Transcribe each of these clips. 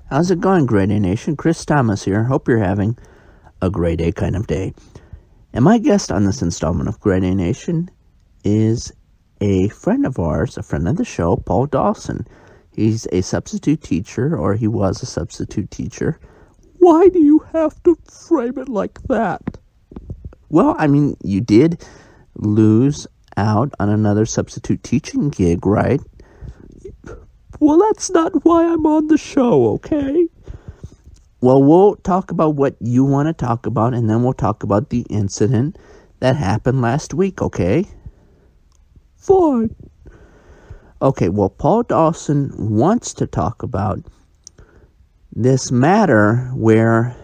How's it going, Grade A Nation? Chris Thomas here. Hope you're having a grade A kind of day. And my guest on this installment of Grade A Nation is a friend of ours, a friend of the show, Paul Dawson. He's a substitute teacher, or he was a substitute teacher. Why do you have to frame it like that? Well, I mean, you did lose out on another substitute teaching gig, right? Well, that's not why I'm on the show, okay? Well, we'll talk about what you want to talk about, and then we'll talk about the incident that happened last week, okay? Fine. Okay, well, Paul Dawson wants to talk about this matter where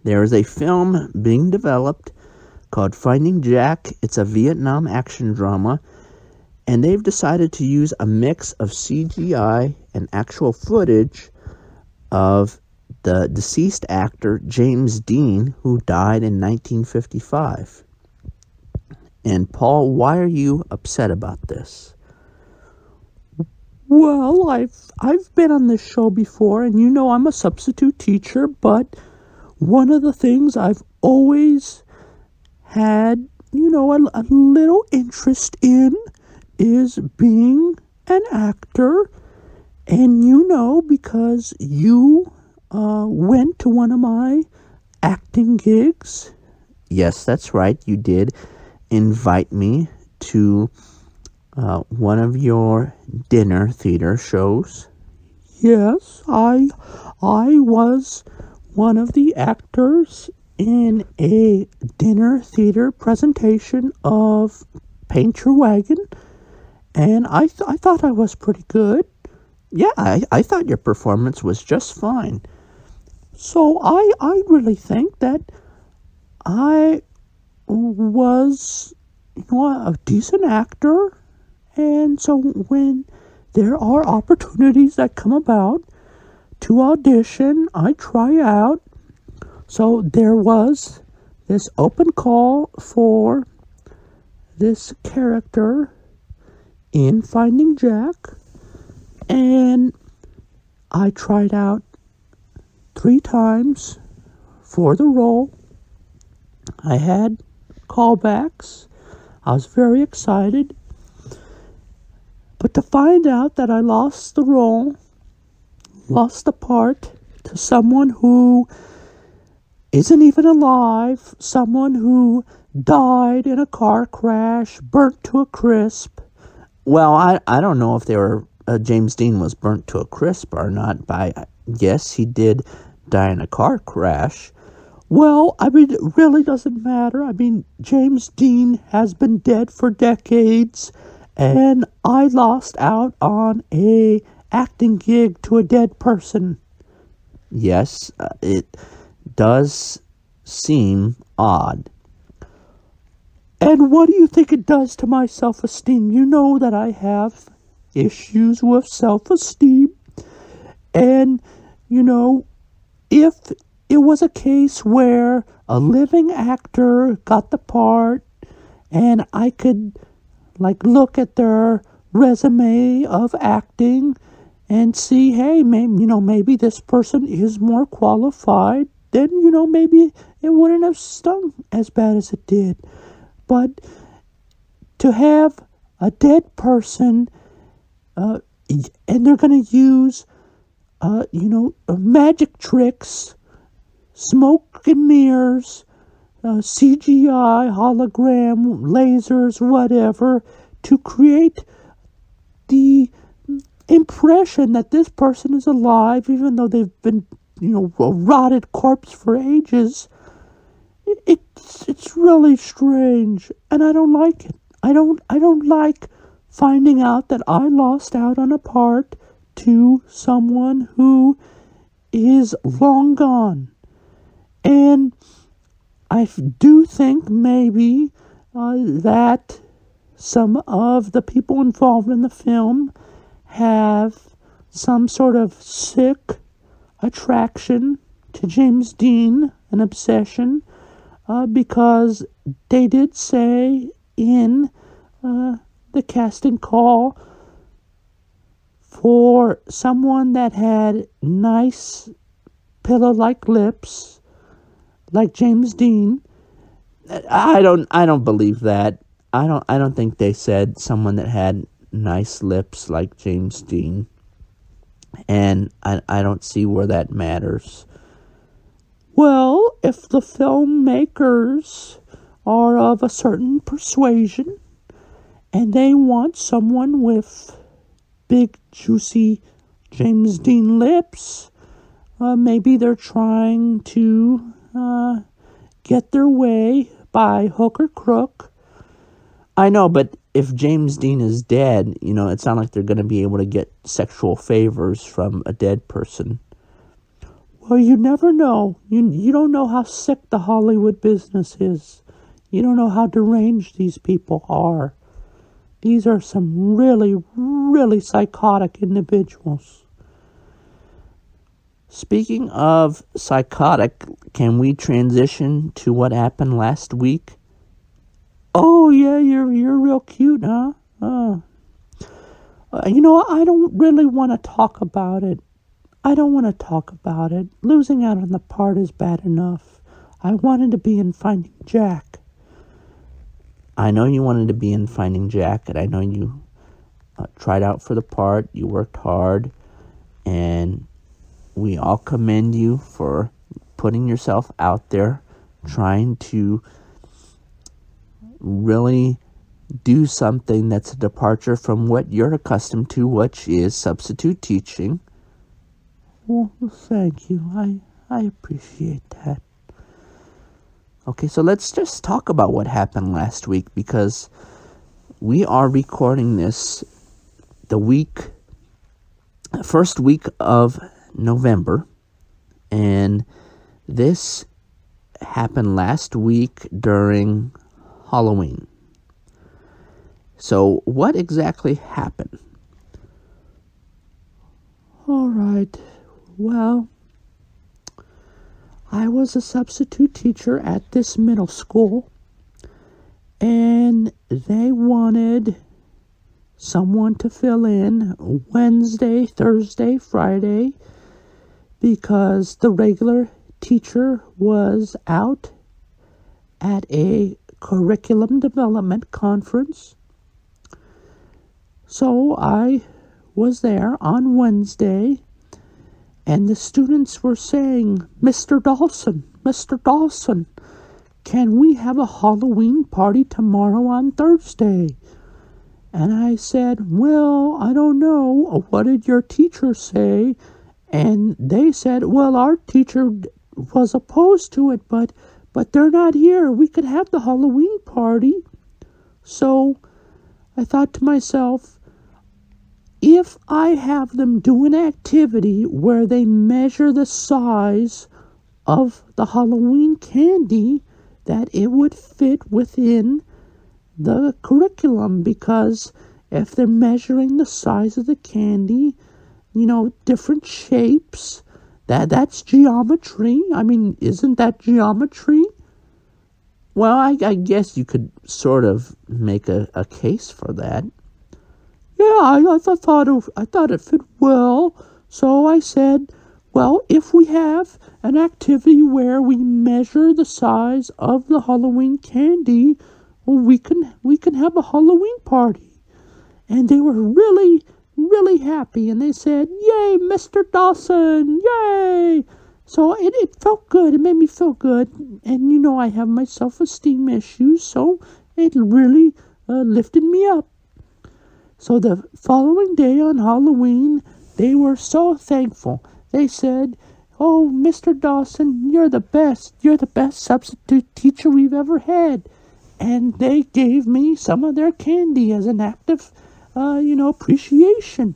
there is a film being developed called Finding Jack. It's a Vietnam action drama. And they've decided to use a mix of CGI and actual footage of the deceased actor James Dean, who died in 1955. And Paul, why are you upset about this? Well, I've been on this show before, and you know I'm a substitute teacher, but one of the things I've always had, you know, a little interest in is being an actor. And you know, because you went to one of my acting gigs. Yes, that's right, you did invite me to one of your dinner theater shows. Yes, I was one of the actors in a dinner theater presentation of Paint Your Wagon. And I thought I was pretty good. Yeah, I thought your performance was just fine. So I really think that I was, you know, a decent actor. And so when there are opportunities that come about to audition, I try out. So there was this open call for this character in Finding Jack, and I tried out 3 times for the role. I had callbacks. I was very excited. But to find out that I lost the role, lost the part to someone who isn't even alive, someone who died in a car crash, burnt to a crisp. Well, I don't know if they were James Dean was burnt to a crisp or not, but yes, he did die in a car crash. Well, I mean, it really doesn't matter. I mean, James Dean has been dead for decades, and I lost out on a acting gig to a dead person. Yes, it does seem odd. And what do you think it does to my self-esteem? You know that I have issues with self-esteem. And, you know, if it was a case where a living actor got the part and I could, like, look at their resume of acting and see, hey, maybe this person is more qualified, then, you know, maybe it wouldn't have stung as bad as it did. But to have a dead person, and they're going to use, magic tricks, smoke and mirrors, CGI, hologram, lasers, whatever, to create the impression that this person is alive, even though they've been, a rotted corpse for ages. It's really strange, and I don't like it. I don't like finding out that I lost out on a part to someone who is long gone. And I do think maybe that some of the people involved in the film have some sort of sick attraction to James Dean, an obsession, because they did say in the casting call for someone that had nice pillow-like lips, like James Dean. I don't believe that. I don't think they said someone that had nice lips like James Dean. And I don't see where that matters. Well, if the filmmakers are of a certain persuasion and they want someone with big, juicy James Dean lips, maybe they're trying to get their way by hook or crook. I know, but if James Dean is dead, it's not like they're going to be able to get sexual favors from a dead person. Well, you never know. You don't know how sick the Hollywood business is. You don't know how deranged these people are. These are some really, really psychotic individuals. Speaking of psychotic, can we transition to what happened last week? Oh, yeah, you're real cute, huh? I don't really want to talk about it. Losing out on the part is bad enough. I wanted to be in Finding Jack. I know you wanted to be in Finding Jack, and I know you tried out for the part. You worked hard, and we all commend you for putting yourself out there, trying to really do something that's a departure from what you're accustomed to, which is substitute teaching. Well, thank you. I appreciate that. Okay, so let's just talk about what happened last week, because we are recording this the first week of November, and this happened last week during Halloween. So what exactly happened? All right. Well, I was a substitute teacher at this middle school, and they wanted someone to fill in Wednesday, Thursday, Friday, because the regular teacher was out at a curriculum development conference. So I was there on Wednesday, and the students were saying, Mr. Dawson, can we have a Halloween party tomorrow on Thursday? And I said, well, I don't know. What did your teacher say? And they said, well, our teacher was opposed to it, but they're not here. We could have the Halloween party. So I thought to myself, if I have them do an activity where they measure the size of the Halloween candy, that it would fit within the curriculum, because if they're measuring the size of the candy, different shapes, that's geometry. I mean, isn't that geometry? Well, I guess you could sort of make a case for that. Yeah, I thought it fit well. So I said, well, if we have an activity where we measure the size of the Halloween candy, well, we can have a Halloween party. And they were really, really happy, and they said, yay, Mr. Dawson, yay! So it felt good. It made me feel good. And I have my self-esteem issues, so it really lifted me up. So the following day on Halloween, they were so thankful. They said, oh, Mr. Dawson, you're the best. You're the best substitute teacher we've ever had. And they gave me some of their candy as an act of, appreciation.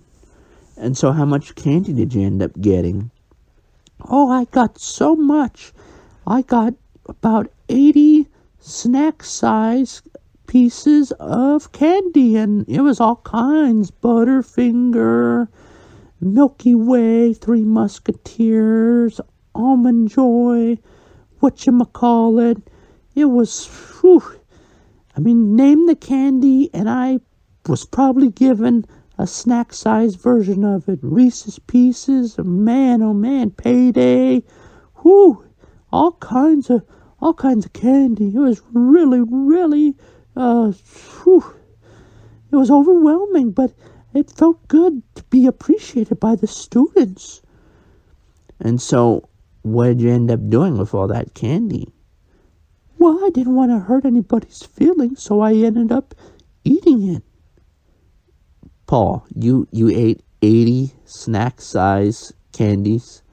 And so how much candy did you end up getting? Oh, I got so much. I got about 80 snack-size pieces of candy, and it was all kinds. Butterfinger, Milky Way, Three Musketeers, Almond Joy, whatchamacallit. It was, name the candy, and I was probably given a snack-sized version of it. Reese's Pieces, man, oh man, Payday, whew, all kinds of candy. It was really, whew, it was overwhelming, but it felt good to be appreciated by the students. And so, what did you end up doing with all that candy? Well, I didn't want to hurt anybody's feelings, so I ended up eating it. Paul, you ate 80 snack-size candies?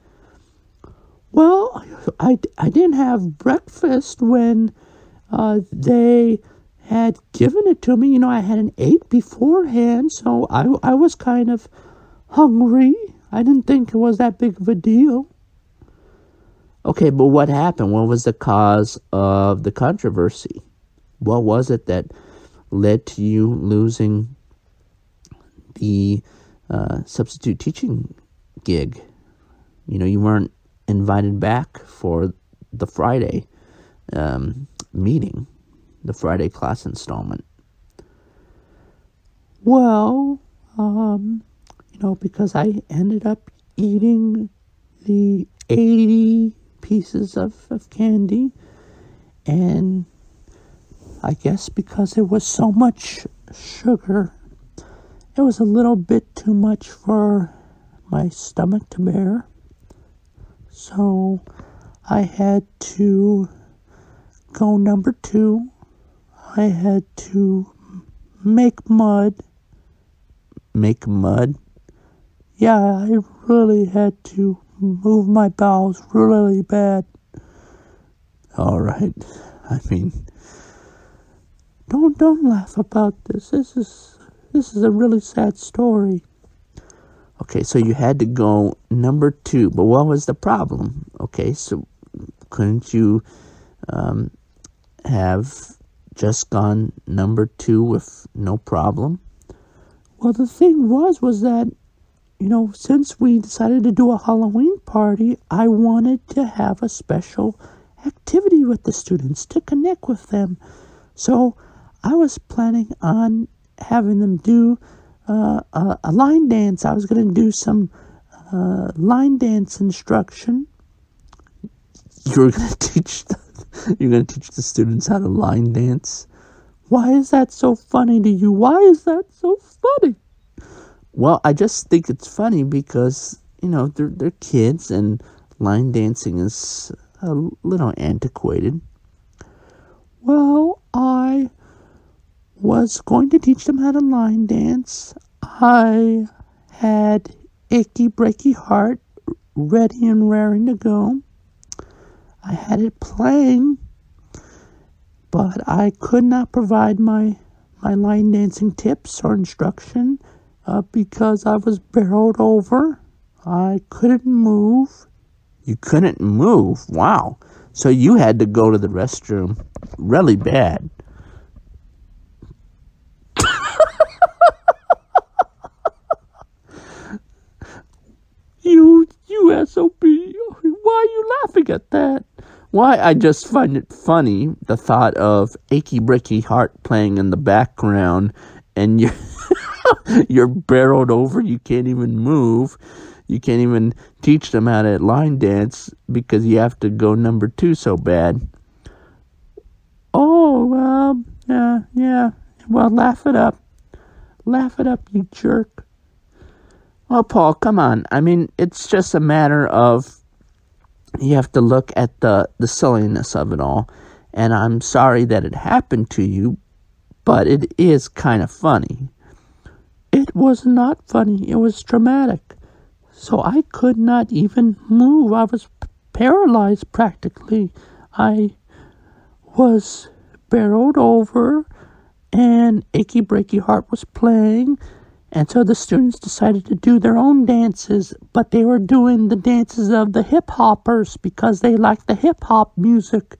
Well, I didn't have breakfast when they had given it to me. I hadn't ate beforehand, so I was kind of hungry. I didn't think it was that big of a deal. Okay, but what happened? What was the cause of the controversy? What was it that led to you losing the substitute teaching gig? You weren't invited back for the Friday meeting, the Friday class installment. Well, because I ended up eating the 80 pieces of candy, and I guess because there was so much sugar, it was a little bit too much for my stomach to bear. So I had to go number 2. I had to make mud. Make mud? Yeah, I really had to move my bowels really bad. All right. I mean, don't laugh about this. This is a really sad story. Okay, so you had to go number 2, but what was the problem? Okay, so couldn't you have just gone number 2 with no problem? Well, the thing was that, since we decided to do a Halloween party, I wanted to have a special activity with the students to connect with them. So I was planning on having them do a line dance. I was going to do some line dance instruction. You're going to teach the students how to line dance? Why is that so funny to you? Why is that so funny? Well, I just think it's funny because, they're kids and line dancing is a little antiquated. Well, I was going to teach them how to line dance. I had Achy Breaky Heart ready and raring to go. I had it playing, but I could not provide my line dancing tips or instruction because I was barreled over. I couldn't move. You couldn't move? Wow. So you had to go to the restroom really bad. You SOB. Why are you laughing at that? Why, I just find it funny, the thought of Achy Breaky Heart playing in the background, and you're barreled over, you can't even move, you can't even teach them how to line dance because you have to go number 2 so bad. Oh, well, yeah, well, laugh it up, you jerk. Well, Paul, come on, I mean, it's just a matter of you have to look at the silliness of it all. And I'm sorry that it happened to you, but it is kind of funny. It was not funny. It was traumatic. So I could not even move. I was paralyzed practically. I was barreled over, and Achy Breaky Heart was playing. And so the students decided to do their own dances, but they were doing the dances of the hip-hoppers because they liked the hip-hop music.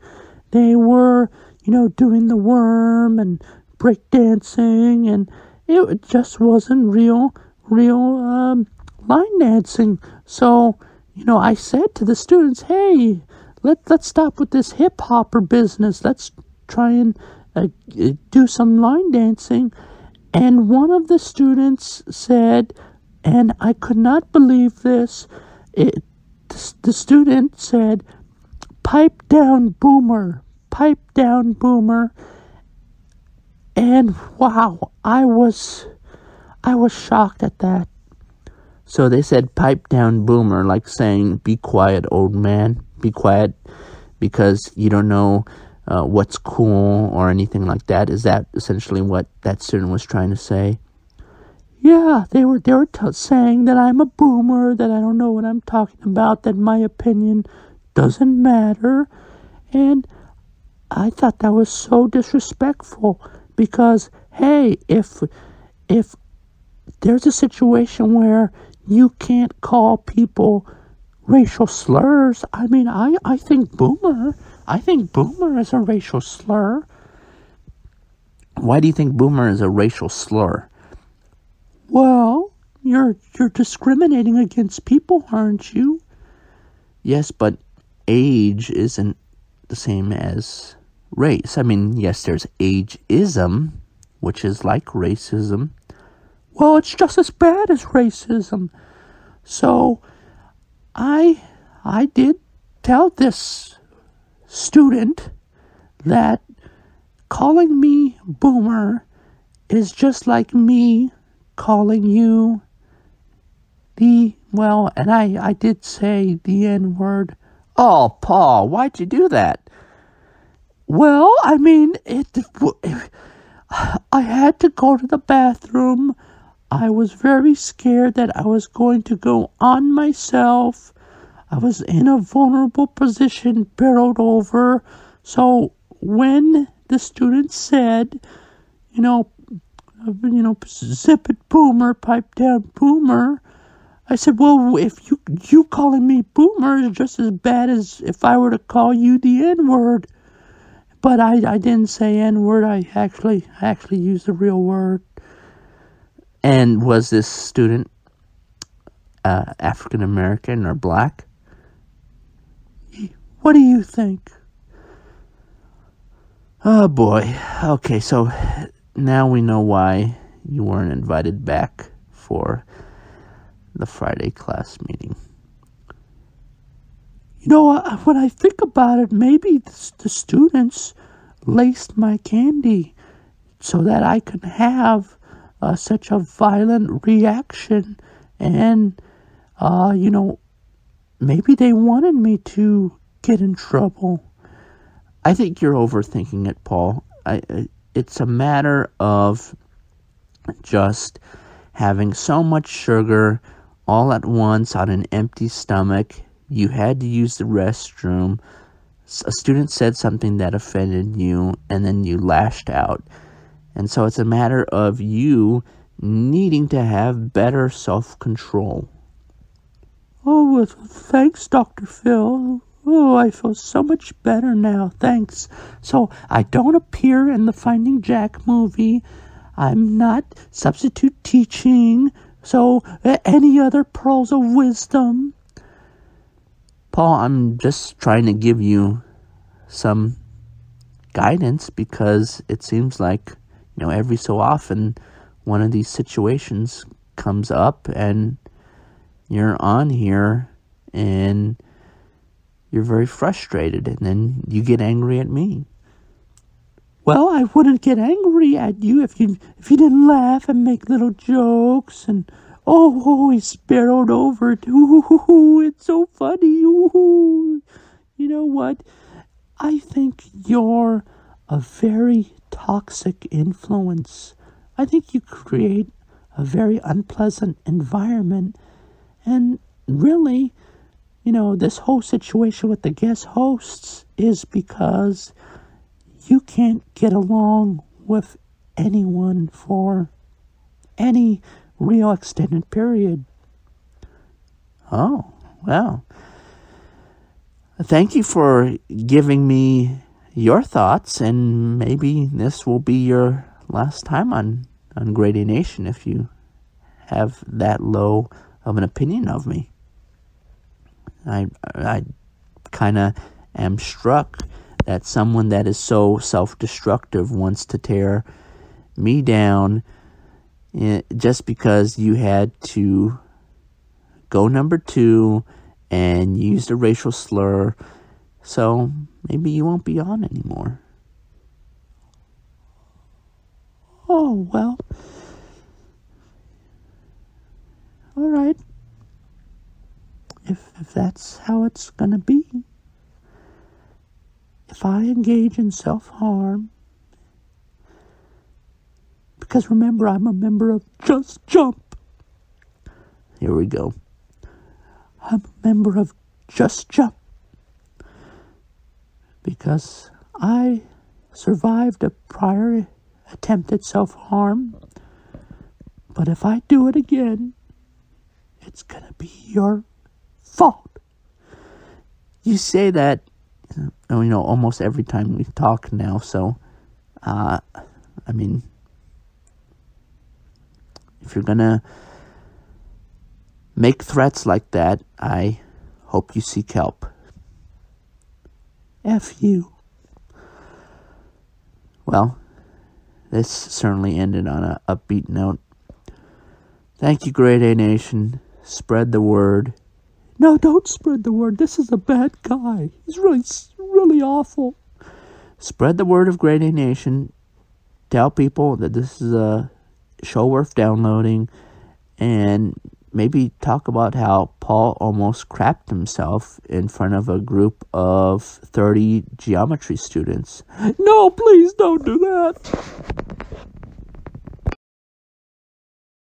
They were, doing the worm and breakdancing, and it just wasn't real line dancing. So, I said to the students, hey, let's stop with this hip-hopper business. Let's try and do some line dancing. And one of the students said, and I could not believe this, the student said, pipe down, boomer, pipe down, boomer. And wow, I was shocked at that. So they said pipe down, boomer, like saying, be quiet, old man. Be quiet because you don't know what's cool or anything like that. Is that essentially what that student was trying to say? Yeah, they were saying that I'm a boomer, that I don't know what I'm talking about, that my opinion doesn't matter. And I thought that was so disrespectful because, hey, if there's a situation where you can't call people racial slurs, I mean, I think boomer is a racial slur. Why do you think boomer is a racial slur? Well, you're discriminating against people, aren't you? Yes, but age isn't the same as race. I mean, yes, there's ageism, which is like racism. Well, it's just as bad as racism. So, I did tell this student that calling me boomer is just like me calling you and I did say the N-word. Oh, Paul, why'd you do that? Well, I mean, I had to go to the bathroom. I was very scared that I was going to go on myself. I was in a vulnerable position, barreled over. So when the student said, zip it, boomer, pipe down, boomer, I said, well, if you calling me boomer is just as bad as if I were to call you the N-word. But I didn't say N-word. I actually used the real word. And was this student African American or black? What do you think? Oh boy. Okay, so now we know why you weren't invited back for the Friday class meeting. When I think about it, maybe the students laced my candy so that I could have such a violent reaction. And, maybe they wanted me to get in trouble. I think you're overthinking it, Paul. It's a matter of just having so much sugar all at once on an empty stomach. You had to use the restroom. A student said something that offended you, and then you lashed out. And so it's a matter of you needing to have better self-control. Oh, well, thanks, Dr. Phil. Oh, I feel so much better now, thanks. So I don't appear in the Finding Jack movie. I'm not substitute teaching. So any other pearls of wisdom? Paul, I'm just trying to give you some guidance because it seems like, every so often one of these situations comes up and you're on here and you're very frustrated and then you get angry at me. Well, I wouldn't get angry at you if you didn't laugh and make little jokes and he sparrowed over it. Ooh, it's so funny. Ooh. You know what? I think you're a very toxic influence. I think you create a very unpleasant environment. And really, this whole situation with the guest hosts is because you can't get along with anyone for any real extended period. Oh, well. Thank you for giving me your thoughts, and maybe this will be your last time on Grady Nation if you have that low of an opinion of me. I kind of am struck that someone that is so self-destructive wants to tear me down just because you had to go number 2 and use the racial slur So maybe you won't be on anymore. Oh, well. All right. If that's how it's gonna be. If I engage in self-harm, because remember, I'm a member of Just Jump. Here we go. I'm a member of Just Jump. Because I survived a prior attempt at self-harm. But if I do it again, it's gonna be your fault. You say that, almost every time we talk now, so, if you're gonna make threats like that, I hope you seek help. F you. Well, this certainly ended on a upbeat note. Thank you, Grade A Nation. Spread the word. No, don't spread the word. This is a bad guy. He's really awful. Spread the word of Grade A Nation. Tell people that this is a show worth downloading, and maybe talk about how Paul almost crapped himself in front of a group of 30 geometry students. No, please don't do that.